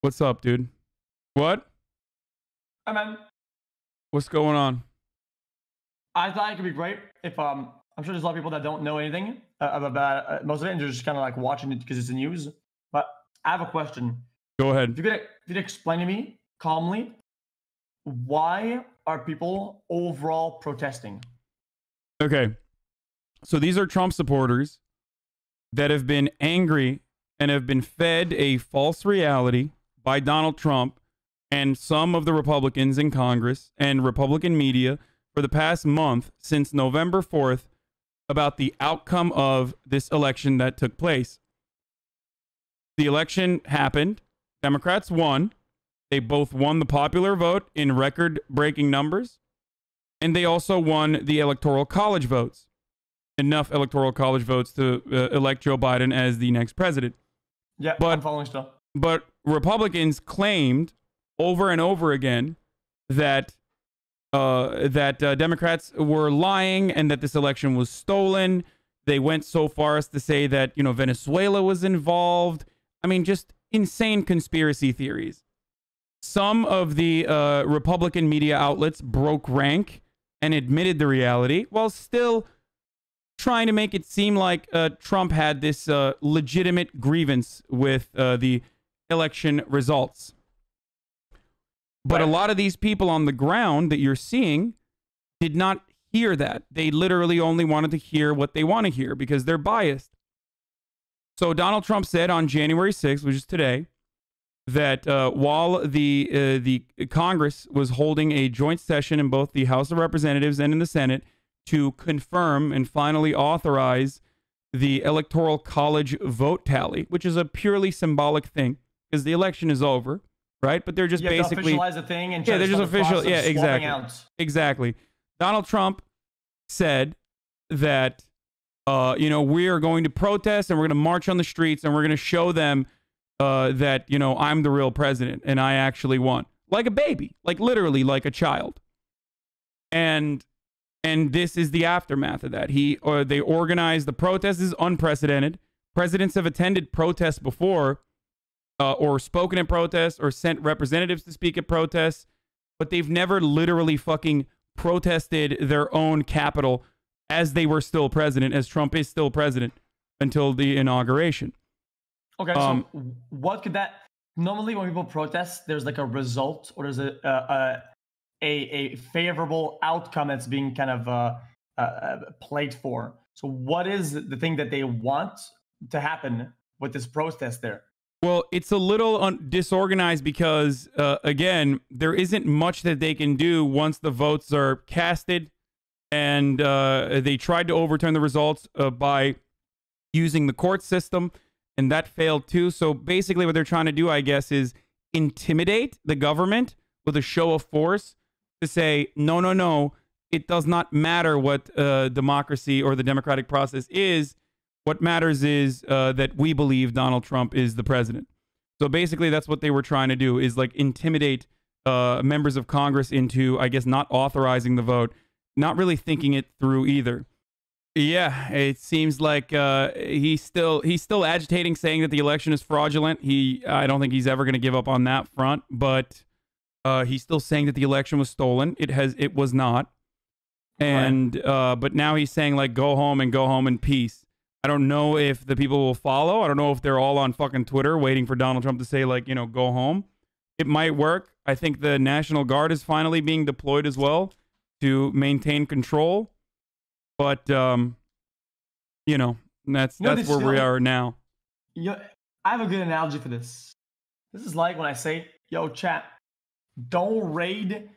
What's up, dude? What? Hi, man. What's going on? I thought it could be great if I'm sure there's a lot of people that don't know anything about most of it, and they're just kind of like watching it because it's the news. But I have a question. Go ahead. If you could explain to me calmly, why are people overall protesting? Okay. So these are Trump supporters that have been angry and have been fed a false reality by Donald Trump and some of the Republicans in Congress and Republican media for the past month since November 4th about the outcome of this election that took place. The election happened. Democrats won. They both won the popular vote in record-breaking numbers, and they also won the Electoral College votes. Enough Electoral College votes to elect Joe Biden as the next president. Yeah, I'm following still. But Republicans claimed over and over again that Democrats were lying and that this election was stolen. They went so far as to say that, you know, Venezuela was involved. I mean, just insane conspiracy theories. Some of the Republican media outlets broke rank and admitted the reality while still trying to make it seem like Trump had this legitimate grievance with the election results. But a lot of these people on the ground that you're seeing did not hear that. They literally only wanted to hear what they want to hear because they're biased. So Donald Trump said on January 6th, which is today, that while the Congress was holding a joint session in both the House of Representatives and in the Senate to confirm and finally authorize the Electoral College vote tally, which is a purely symbolic thing because the election is over, right? But they're just basically officialize the thing and they're just official. Yeah, exactly. Out. Exactly. Donald Trump said that you know, we are going to protest and we're going to march on the streets and we're going to show them that, you know, I'm the real president and I actually won, like a baby, like literally like a child. And this is the aftermath of that. They organized the protest. This is unprecedented. Presidents have attended protests before, or spoken at protests, or sent representatives to speak at protests, but they've never literally fucking protested their own capital as they were still president, as Trump is still president until the inauguration. Okay, so what could that... Normally when people protest, there's like a result, or there's a favorable outcome that's being kind of played for. So what is the thing that they want to happen with this protest there? Well, it's a little disorganized because, again, there isn't much that they can do once the votes are casted. And they tried to overturn the results by using the court system, and that failed too. So basically what they're trying to do, I guess, is intimidate the government with a show of force to say, no, no, no, it does not matter what democracy or the democratic process is. What matters is that we believe Donald Trump is the president. So basically that's what they were trying to do, is like intimidate members of Congress into, I guess, not authorizing the vote, not really thinking it through either. Yeah, it seems like he's still agitating, saying that the election is fraudulent. I don't think he's ever going to give up on that front, but he's still saying that the election was stolen. It was not. And but now he's saying, like, go home in peace. I don't know if the people will follow. I don't know if they're all on fucking Twitter waiting for Donald Trump to say, like, you know, go home. It might work. I think the National Guard is finally being deployed as well to maintain control. But, you know, that's where we are now. I have a good analogy for this. This is like when I say, yo, chat, don't raid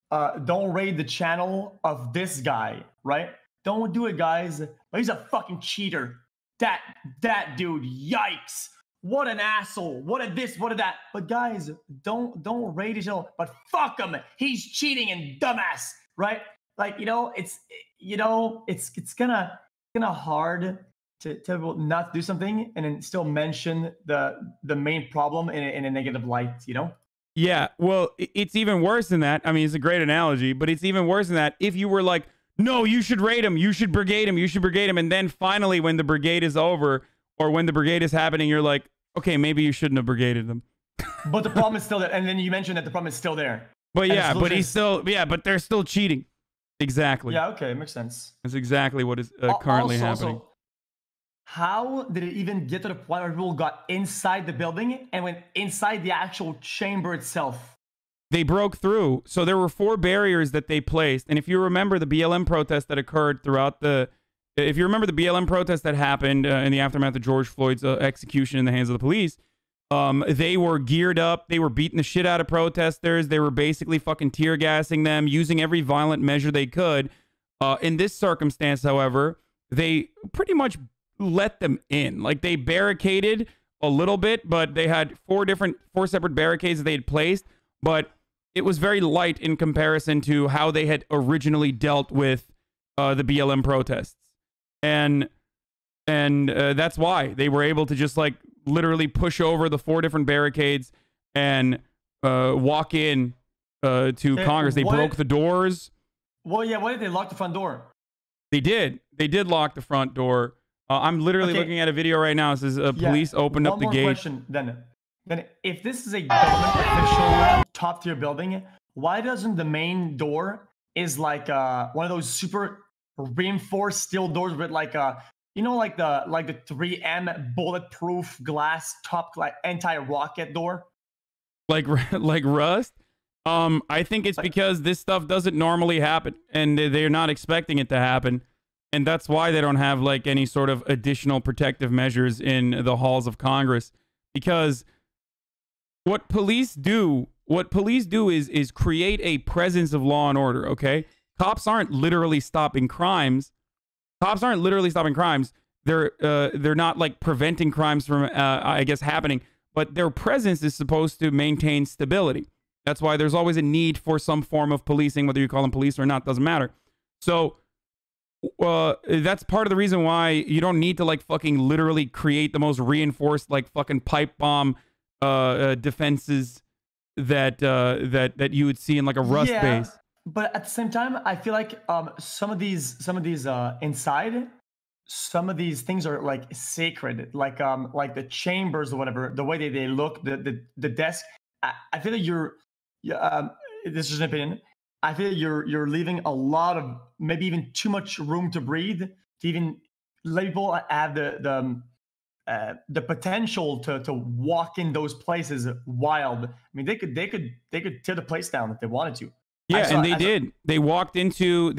the channel of this guy, right? Don't do it, guys. He's a fucking cheater. That dude, yikes. What an asshole. What a this, what a that. But guys, don't raid his channel, but fuck him. He's cheating and dumbass, right? Like, it's kind of hard to not do something and then still mention the main problem in a negative light, you know? Yeah, well, it's even worse than that. I mean, it's a great analogy, but it's even worse than that if you were like, no, you should raid him, you should brigade him, you should brigade him, and then finally when the brigade is over or when the brigade is happening, you're like, okay, maybe you shouldn't have brigaded them. But the problem is still there. And then you mentioned that the problem is still there. But And yeah, the but solution he's is- still, yeah, but they're still cheating. Exactly. Yeah, okay, makes sense. That's exactly what is currently happening. How did it even get to the point where people got inside the building and went inside the actual chamber itself? They broke through. So there were 4 barriers that they placed. And if you remember the BLM protest that occurred throughout the... If you remember the BLM protest that happened in the aftermath of George Floyd's execution in the hands of the police, they were geared up. They were beating the shit out of protesters. They were basically fucking tear gassing them, using every violent measure they could. In this circumstance, however, they pretty much let them in. Like, they barricaded a little bit, but they had 4 separate barricades that they had placed, but it was very light in comparison to how they had originally dealt with the BLM protests. And that's why they were able to just, like, literally push over the 4 different barricades and walk in to Congress. They broke the doors. Well, yeah, why did they lock the front door? They did. They did lock the front door. I'm literally looking at a video right now. It says police opened up the gate. One more question, then if this is a government official top tier building, why doesn't the main door is like one of those super reinforced steel doors with like you know, like the 3M bulletproof glass top, like anti-rocket door? Like Rust? I think it's because this stuff doesn't normally happen, and they're not expecting it to happen. And that's why they don't have like any sort of additional protective measures in the halls of Congress. Because what police do is create a presence of law and order, okay? Cops aren't literally stopping crimes. They're not like preventing crimes from I guess happening, but their presence is supposed to maintain stability. That's why there's always a need for some form of policing, whether you call them police or not, doesn't matter. So that's part of the reason why you don't need to like fucking literally create the most reinforced like fucking pipe bomb defenses that you would see in like a Rust base. But at the same time, I feel like some of these inside, some of these things are like sacred, like the chambers or whatever. The way they look, the desk. I feel like this is an opinion. I feel you're leaving a lot of, maybe even too much room to breathe to even let people have the potential to walk in those places wild. I mean, they could tear the place down if they wanted to. Yeah, and they did. They walked into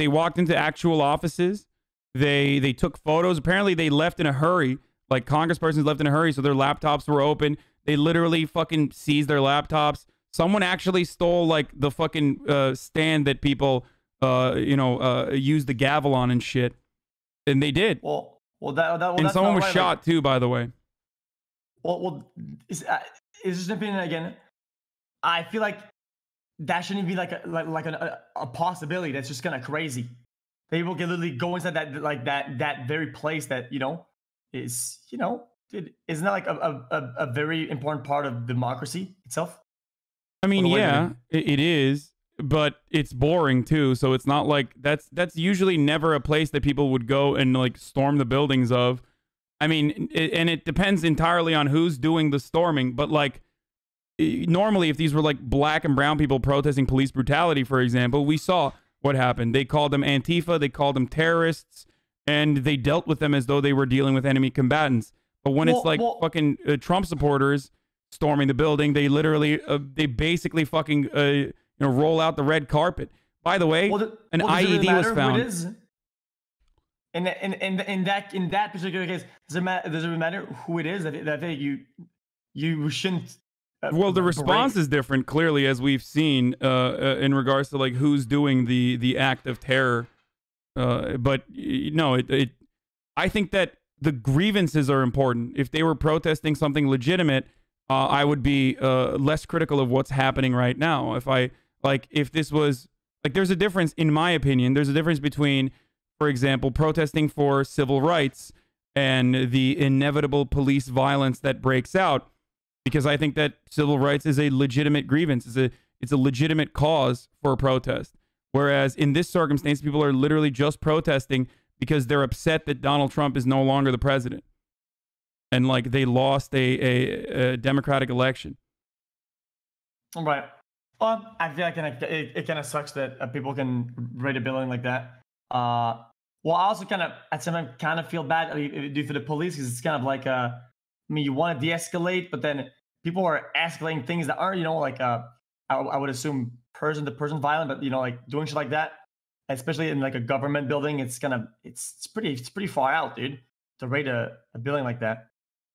actual offices. They took photos. Apparently, they left in a hurry. Like congresspersons left in a hurry, so their laptops were open. They literally fucking seized their laptops. Someone actually stole like the fucking stand that people use the gavel on and shit, and they did. And someone was shot too, by the way. Is this an opinion again? I feel like that shouldn't be like a possibility. That's just kind of crazy. People can literally go inside that very place that is dude, isn't that like a very important part of democracy itself? I mean, yeah, it is, but it's boring too. So it's not like that's usually never a place that people would go and like storm the buildings of. I mean, and it depends entirely on who's doing the storming. But like normally, if these were like black and brown people protesting police brutality, for example, we saw what happened. They called them Antifa, they called them terrorists, and they dealt with them as though they were dealing with enemy combatants. But when it's like fucking Trump supporters storming the building, they literally they basically fucking roll out the red carpet. By the way, an IED was found. In that particular case, does it matter who it is? That you shouldn't. Well, the response is different, clearly, as we've seen in regards to like who's doing the act of terror. But no, I think that the grievances are important. If they were protesting something legitimate, I would be less critical of what's happening right now. If this was like, there's a difference, in my opinion. There's a difference between, for example, protesting for civil rights and the inevitable police violence that breaks out. Because I think that civil rights is a legitimate grievance. It's a legitimate cause for a protest. Whereas in this circumstance, people are literally just protesting because they're upset that Donald Trump is no longer the president. And like they lost a democratic election. Right. Well, I feel like it kind of sucks that people can rate a building like that. Well, I also kind of at some time kind of feel bad due for the police because it's kind of like I mean, you want to de-escalate, but then people are escalating things that aren't, like I would assume person-to-person violent, but like doing shit like that, especially in like a government building, it's pretty far out, dude, to rate a building like that.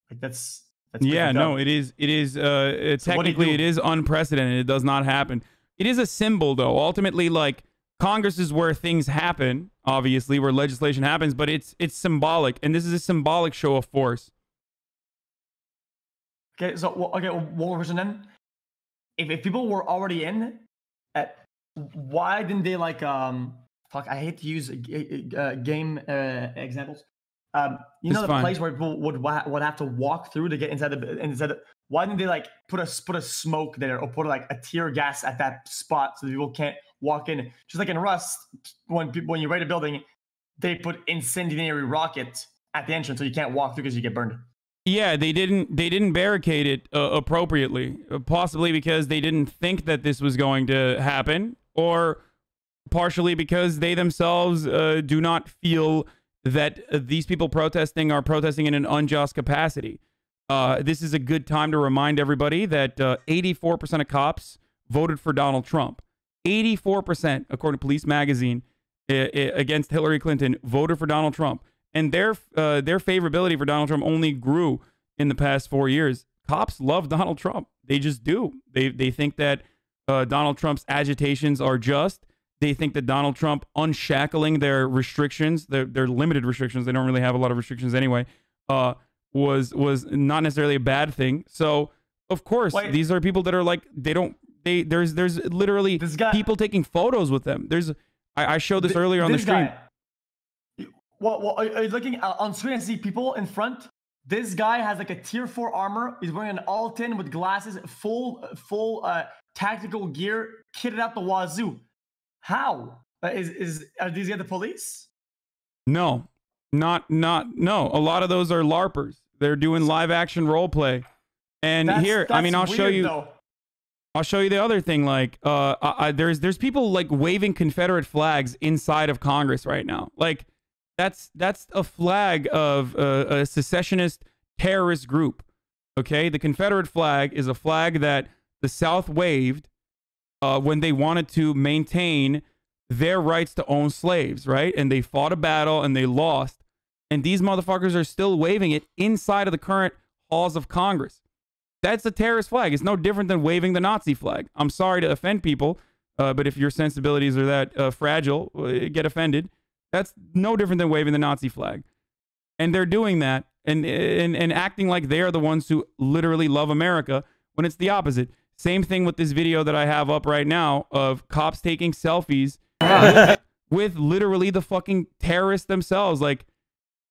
Like that's Yeah, pretty no, dumb. it is So what do you technically it do? is unprecedented. It does not happen. It is a symbol though. Ultimately, like Congress is where things happen, obviously, where legislation happens, but it's symbolic, and this is a symbolic show of force. Okay, so okay, one more question then. If people were already in, why didn't they like fuck? I hate to use game examples. You It's know the fine. place where people would have to walk through to get inside the. Why didn't they like put a smoke there or put like a tear gas at that spot so that people can't walk in? Just like in Rust, when you raid a building, they put incendiary rocket at the entrance so you can't walk through because you get burned. Yeah, they didn't barricade it appropriately, possibly because they didn't think that this was going to happen, or partially because they themselves do not feel that these people protesting are protesting in an unjust capacity. This is a good time to remind everybody that 84% of cops voted for Donald Trump. 84%, according to Police Magazine, against Hillary Clinton, voted for Donald Trump. And their favorability for Donald Trump only grew in the past 4 years. Cops love Donald Trump. They just do. They think that Donald Trump's agitations are just. They think that Donald Trump unshackling their restrictions, their limited restrictions, they don't really have a lot of restrictions anyway, was not necessarily a bad thing. So of course, these are people that are like, there's literally people taking photos with them. I showed this earlier on the stream. Well, are you looking on screen and see people in front? This guy has like a tier 4 armor. He's wearing an all-tin with glasses, full tactical gear, kitted out the wazoo. How are these guys the police? No, no. A lot of those are LARPers. They're doing live action role play. And I mean, I'll show you. Though. I'll show you the other thing. Like, there's people like waving Confederate flags inside of Congress right now. Like, that's a flag of a secessionist terrorist group. Okay, the Confederate flag is a flag that the South waved when they wanted to maintain their rights to own slaves, right? And they fought a battle and they lost. And these motherfuckers are still waving it inside of the current halls of Congress. That's a terrorist flag. It's no different than waving the Nazi flag. I'm sorry to offend people, but if your sensibilities are that fragile, get offended. That's no different than waving the Nazi flag. And they're doing that and acting like they're the ones who literally love America when it's the opposite. Same thing with this video that I have up right now of cops taking selfies with literally the fucking terrorists themselves. Like,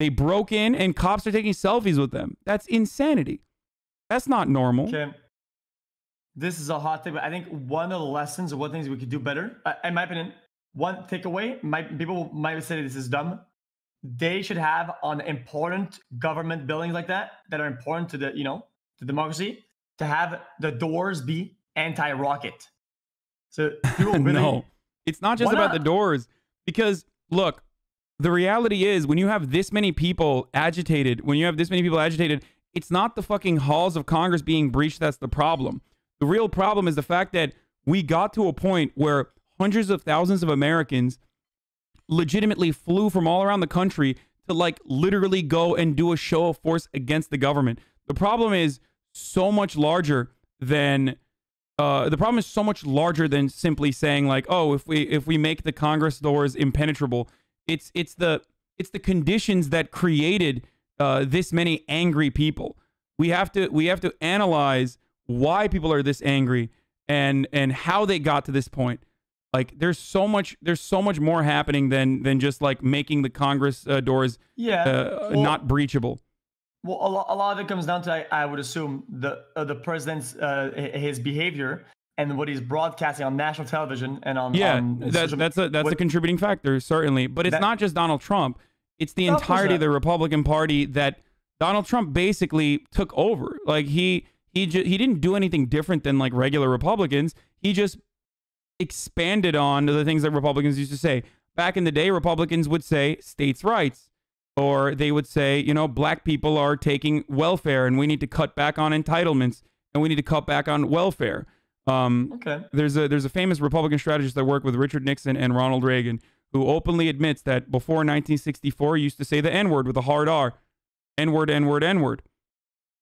they broke in and cops are taking selfies with them. That's insanity. That's not normal. Okay. This is a hot take, but I think one of the lessons or one things we could do better, in my opinion, one takeaway, people might say this is dumb. They should have on important government buildings like that are important to the, to democracy, to have the doors be anti-rocket. So people really, no, it's not just about the doors, because look, the reality is when you have this many people agitated, it's not the fucking halls of Congress being breached that's the problem. The real problem is the fact that we got to a point where hundreds of thousands of Americans legitimately flew from all around the country to like literally go and do a show of force against the government. The problem is so much larger than simply saying like, oh, if we make the Congress doors impenetrable. It's the conditions that created this many angry people. We have to analyze why people are this angry and how they got to this point. Like, there's so much more happening than just like making the Congress doors not breachable. Well, a lot of it comes down to, I would assume, the president's his behavior and what he's broadcasting on national television and on that's a contributing factor, certainly. But it's not just Donald Trump. It's the entirety of the Republican Party that Donald Trump basically took over. Like, he he didn't do anything different than like regular Republicans. He just expanded on the things that Republicans used to say. Back in the day, Republicans would say states' rights, or they would say, you know, black people are taking welfare and we need to cut back on entitlements and we need to cut back on welfare. Okay. There's a famous Republican strategist that worked with Richard Nixon and Ronald Reagan who openly admits that before 1964, he used to say the N-word with a hard R. N-word, N-word, N-word.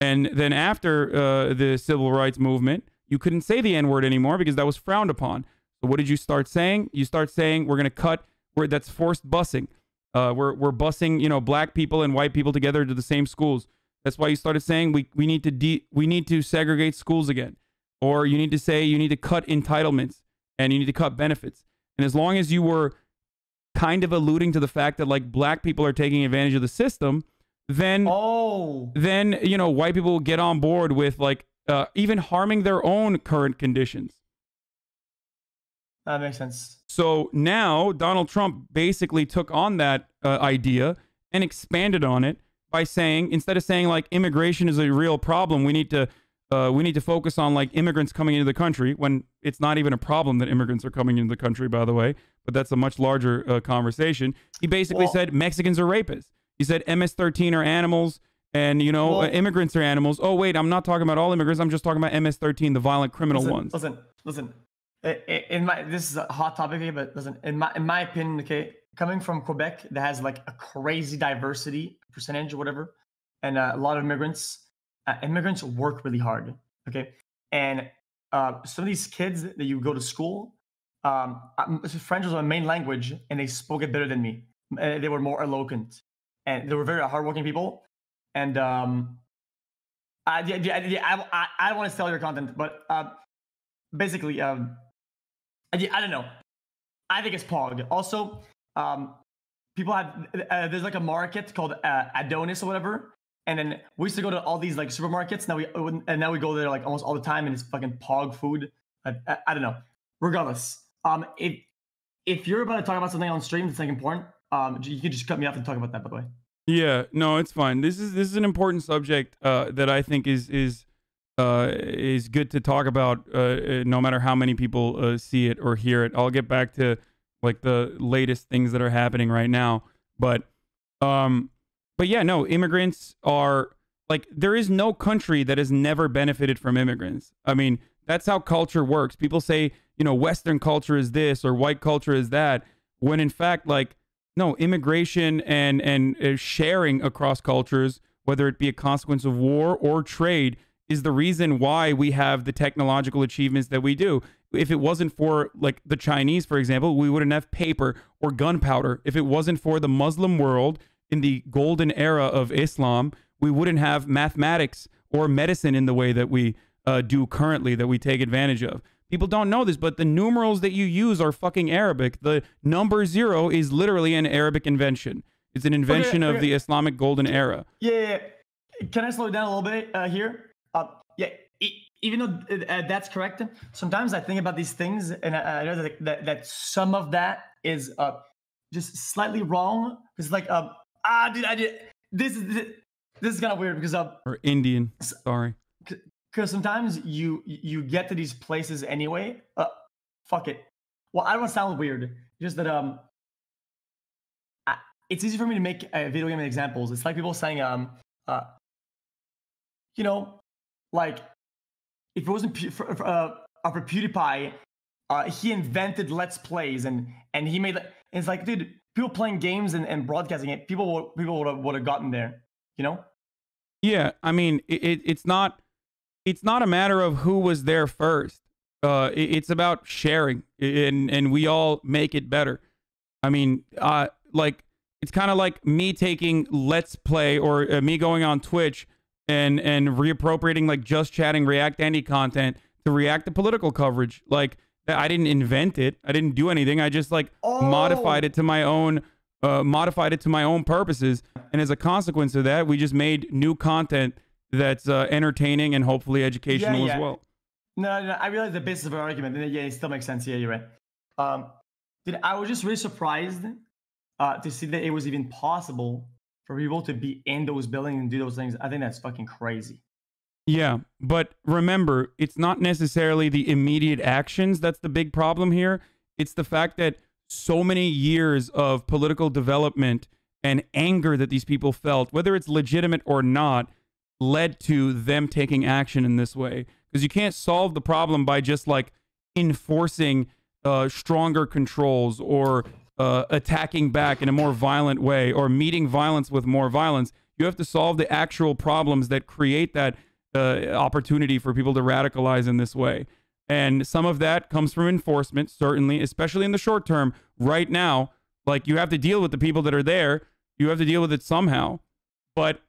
And then after the civil rights movement, you couldn't say the N-word anymore because that was frowned upon. So what did you start saying? You start saying we're going to cut, that's forced busing. We're busing, you know, black people and white people together to the same schools. That's why you started saying we need to segregate schools again. Or you need to say you need to cut entitlements and you need to cut benefits. And as long as you were kind of alluding to the fact that like black people are taking advantage of the system, then you know, white people will get on board with like even harming their own current conditions. That makes sense. So now Donald Trump basically took on that idea and expanded on it by saying, instead of saying like immigration is a real problem, we need to focus on like immigrants coming into the country, when it's not even a problem that immigrants are coming into the country, by the way, but that's a much larger conversation. He basically said Mexicans are rapists. He said MS-13 are animals and, you know, immigrants are animals. Oh, wait, I'm not talking about all immigrants. I'm just talking about MS-13, the violent criminal ones. Listen. This is a hot topic here, but listen, in my opinion, okay, coming from Quebec that has like a crazy diversity percentage or whatever, and a lot of immigrants work really hard, okay? And some of these kids that you go to school, French was my main language, and they spoke it better than me. They were more eloquent, and they were very hardworking people. And I don't want to sell your content, but basically, I don't know. I think it's Pog. Also, people have there's like a market called Adonis or whatever, and then we used to go to all these like supermarkets. Now we go there like almost all the time, and it's fucking Pog food. I don't know. Regardless, if you're about to talk about something on stream that's like important, you can just cut me off and talk about that. By the way. Yeah, no, it's fine. This is an important subject that I think is good to talk about, no matter how many people see it or hear it. I'll get back to like the latest things that are happening right now, but yeah, no, immigrants are like, there is no country that has never benefited from immigrants. I mean, that's how culture works. People say, you know, Western culture is this or white culture is that, when in fact, like, no, immigration and sharing across cultures, whether it be a consequence of war or trade, is the reason why we have the technological achievements that we do. If it wasn't for like the Chinese, for example, we wouldn't have paper or gunpowder. If it wasn't for the Muslim world in the golden era of Islam, we wouldn't have mathematics or medicine in the way that we do currently, that we take advantage of. People don't know this, but the numerals that you use are fucking Arabic. The number 0 is literally an Arabic invention. It's an invention of the Islamic golden era. Yeah. Can I slow down a little bit here? Even though that's correct, sometimes I think about these things, and I know that some of that is just slightly wrong. It's like, this is kind of weird because or Indian. Sorry. Because sometimes you get to these places anyway. Fuck it. Well, I don't want to sound weird. Just that it's easy for me to make video game examples. It's like people saying you know, like if it wasn't for PewDiePie, he invented Let's Plays and he made it. It's like, dude, people playing games and broadcasting it, people would have gotten there, you know? Yeah, I mean, it's not a matter of who was there first. It's about sharing, and we all make it better. I mean, like, it's kind of like me taking Let's Play or me going on Twitch and reappropriating like Just Chatting React Andy content to react to political coverage. Like, I didn't invent it. I didn't do anything. I just like modified it to my own purposes. And as a consequence of that, we just made new content that's entertaining and hopefully educational as well. No, I realize the basis of our argument, and yeah, it still makes sense. Yeah, you're right. I was just really surprised to see that it was even possible for people to be in those buildings and do those things. I think that's fucking crazy. Yeah, but remember, it's not necessarily the immediate actions that's the big problem here. It's the fact that so many years of political development and anger that these people felt, whether it's legitimate or not, led to them taking action in this way. Because you can't solve the problem by just like enforcing stronger controls or attacking back in a more violent way or meeting violence with more violence. You have to solve the actual problems that create that opportunity for people to radicalize in this way. And some of that comes from enforcement, certainly, especially in the short term. Right now, like, you have to deal with the people that are there. You have to deal with it somehow. But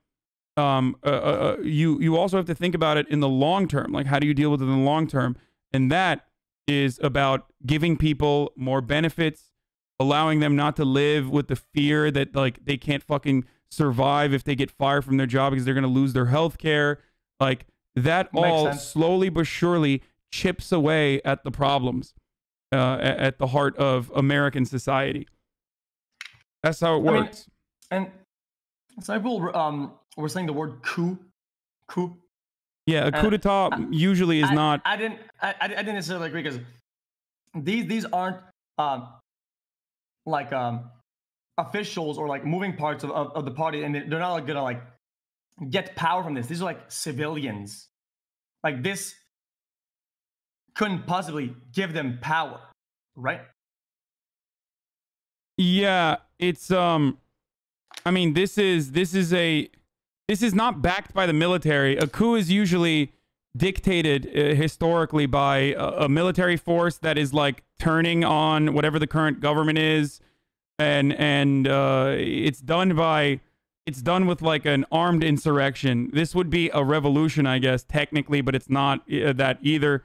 you also have to think about it in the long term. Like, how do you deal with it in the long term? And that is about giving people more benefits, allowing them not to live with the fear that, like, they can't fucking survive if they get fired from their job because they're going to lose their health care. Like, that all slowly but surely chips away at the problems at the heart of American society. That's how it works. I mean, and some people were saying the word coup. Yeah, a coup d'etat usually is not. I didn't necessarily agree because these aren't like officials or like moving parts of the party, and they're not like, gonna like get power from this. These are like civilians. Like, this couldn't possibly give them power, right? Yeah, it's I mean, this is not backed by the military. A coup is usually dictated historically by a military force that is like turning on whatever the current government is, and it's done with like an armed insurrection. This would be a revolution, I guess, technically, but it's not that either.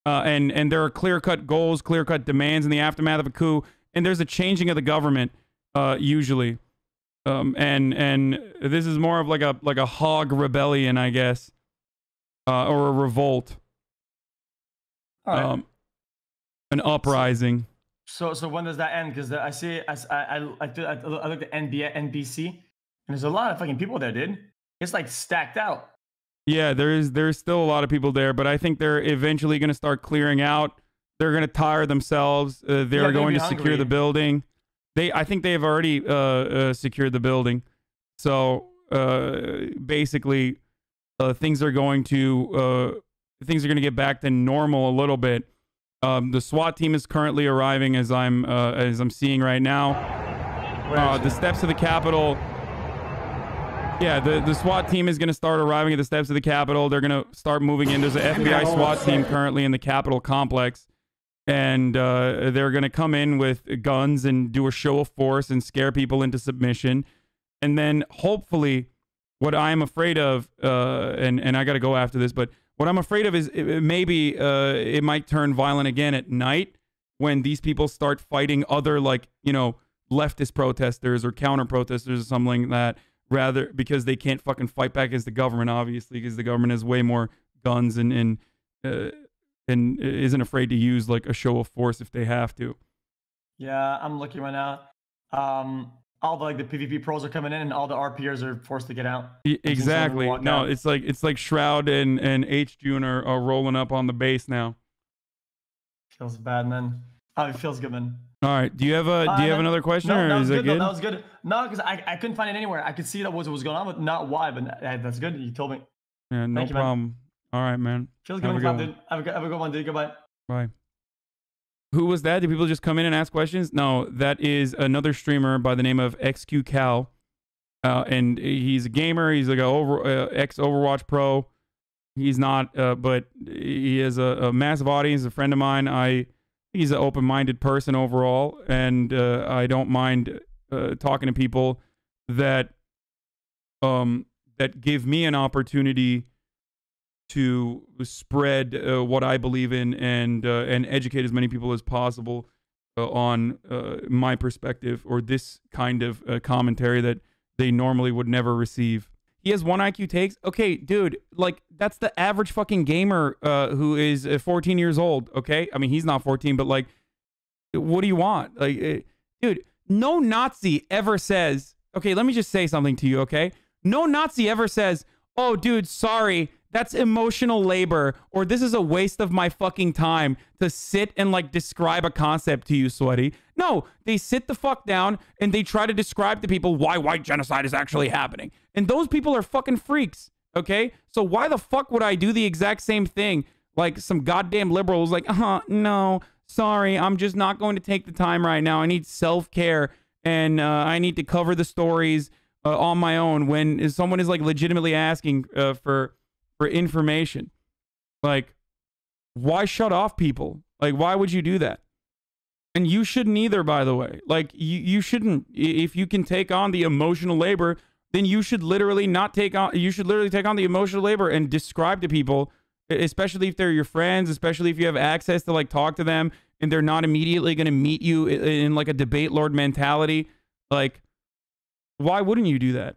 And there are clear-cut goals, clear-cut demands in the aftermath of a coup, and there's a changing of the government usually. And this is more of like a hog rebellion, I guess, or a revolt, right. an uprising. So when does that end? Because I see, I looked at NBC, and there's a lot of fucking people there, dude. It's like stacked out. Yeah, there's still a lot of people there, but I think they're eventually going to start clearing out. They're going to tire themselves. They're going to secure the building. I think they have already secured the building. So basically, things are going to get back to normal a little bit. The SWAT team is currently arriving as I'm seeing right now. The steps of the Capitol. Yeah, the SWAT team is going to start arriving at the steps of the Capitol. They're going to start moving in. There's an FBI SWAT team currently in the Capitol complex. And they're going to come in with guns and do a show of force and scare people into submission. And then hopefully what I'm afraid of, and I got to go after this, but what I'm afraid of is maybe it might turn violent again at night when these people start fighting other, like, you know, leftist protesters or counter protesters or something like that, rather because they can't fucking fight back against the government, obviously, because the government has way more guns and isn't afraid to use like a show of force if they have to. Yeah, I'm looking right now. All the PvP pros are coming in, and all the RPers are forced to get out. Exactly. No, it's like Shroud and H June are rolling up on the base now. Feels bad, man. Oh, it feels good, man. All right. Do you have another question, no, or is it good? That was good. No, because I couldn't find it anywhere. I could see that what was going on, but not why. But that's good. You told me. Yeah, no problem. Man. All right, man. Feels good, dude. Have a good one, dude. Goodbye. Bye. Who was that? Did people just come in and ask questions? No, that is another streamer by the name of xQc. And he's a gamer. He's like a ex-Overwatch pro. He's not, but he has a massive audience. A friend of mine. He's an open-minded person overall, and I don't mind talking to people that give me an opportunity to spread what I believe in and educate as many people as possible on my perspective or this kind of commentary that they normally would never receive. He has 1 IQ takes. Okay, dude, like, that's the average fucking gamer who is 14 years old, okay? I mean, he's not 14, but, like, what do you want? Like, dude, no Nazi ever says, okay, let me just say something to you, okay? No Nazi ever says, oh, dude, sorry, That's emotional labor, or this is a waste of my fucking time to sit and like describe a concept to you, sweaty. No, they sit the fuck down and they try to describe to people why white genocide is actually happening. And those people are fucking freaks, okay? So why the fuck would I do the exact same thing? Like some goddamn liberal was like, no, sorry, I'm just not going to take the time right now. I need self-care and I need to cover the stories on my own when someone is like legitimately asking for information. Like, why shut off people? Like, why would you do that? And you shouldn't either, by the way. Like, you shouldn't. If you can take on the emotional labor, then you should literally not take on, you should literally take on the emotional labor and describe to people, especially if they're your friends, especially if you have access to like talk to them and they're not immediately going to meet you in like a debate lord mentality. Like, why wouldn't you do that?